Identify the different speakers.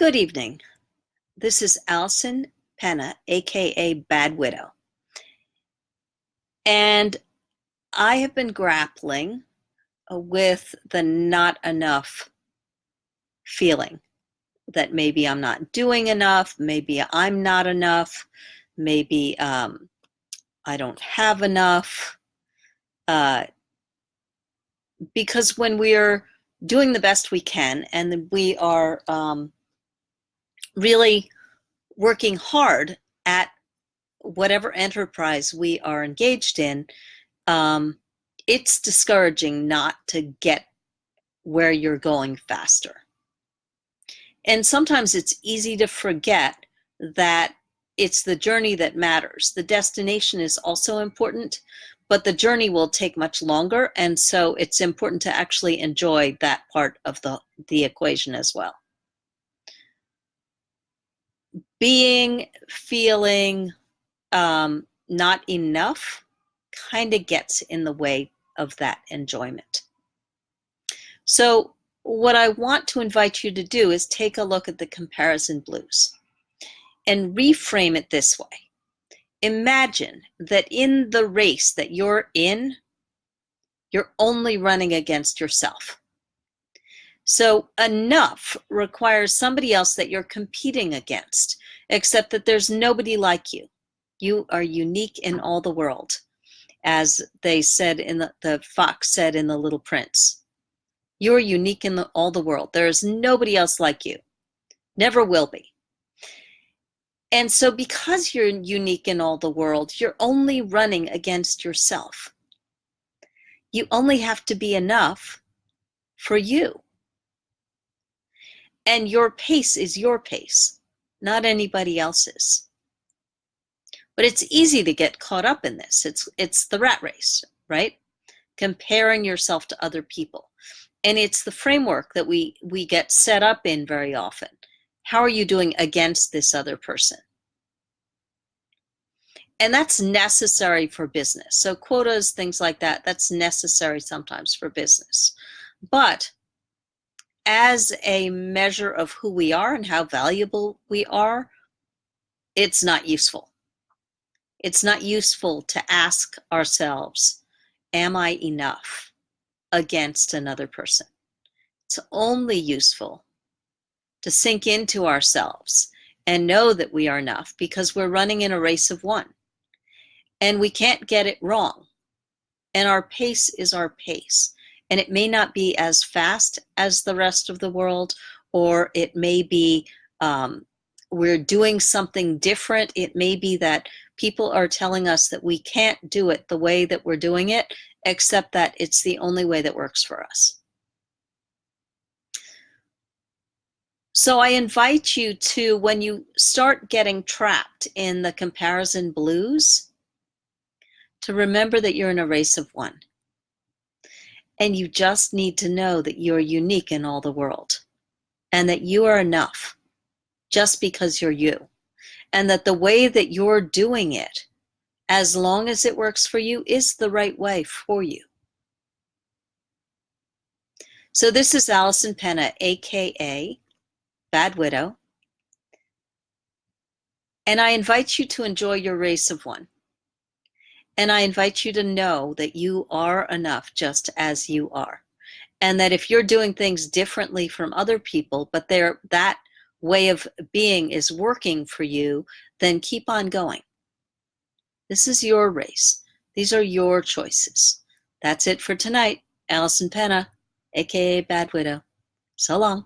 Speaker 1: Good evening. This is Allison Penna, aka Bad Widow. And I have been grappling with the not enough feeling that maybe I'm not doing enough, maybe I'm not enough, maybe I don't have enough. Because when we are doing the best we can and we are really working hard at whatever enterprise we are engaged in, it's discouraging not to get where you're going faster. And sometimes it's easy to forget that it's the journey that matters. The destination is also important, but the journey will take much longer. And so it's important to actually enjoy that part of the equation as well. Feeling not enough kind of gets in the way of that enjoyment. So what I want to invite you to do is take a look at the comparison blues and reframe it this way. Imagine that in the race that you're in, you're only running against yourself. So enough requires somebody else that you're competing against, except that there's nobody like you. You are unique in all the world, as they said in the fox said in The Little Prince. You're unique in all the world. There is nobody else like you. Never will be. And so because you're unique in all the world, you're only running against yourself. You only have to be enough for you. And your pace is your pace, not anybody else's. But it's easy to get caught up in this. It's the rat race, right? Comparing yourself to other people. And it's the framework that we get set up in very often. How are you doing against this other person? And that's necessary for business. So quotas, things like that, that's necessary sometimes for business. But as a measure of who we are and how valuable we are, it's not useful. It's not useful to ask ourselves, am I enough against another person? It's only useful to sink into ourselves and know that we are enough because we're running in a race of one. And we can't get it wrong. And our pace is our pace. And it may not be as fast as the rest of the world, or it may be we're doing something different. It may be that people are telling us that we can't do it the way that we're doing it, except that it's the only way that works for us. So I invite you to, when you start getting trapped in the comparison blues, to remember that you're in a race of one. And you just need to know that you're unique in all the world and that you are enough just because you're you. And that the way that you're doing it, as long as it works for you, is the right way for you. So this is Allison Penna, aka Bad Widow. And I invite you to enjoy your race of one. And I invite you to know that you are enough just as you are. And that if you're doing things differently from other people, but that way of being is working for you, then keep on going. This is your race. These are your choices. That's it for tonight. Allison Penna, aka Bad Widow. So long.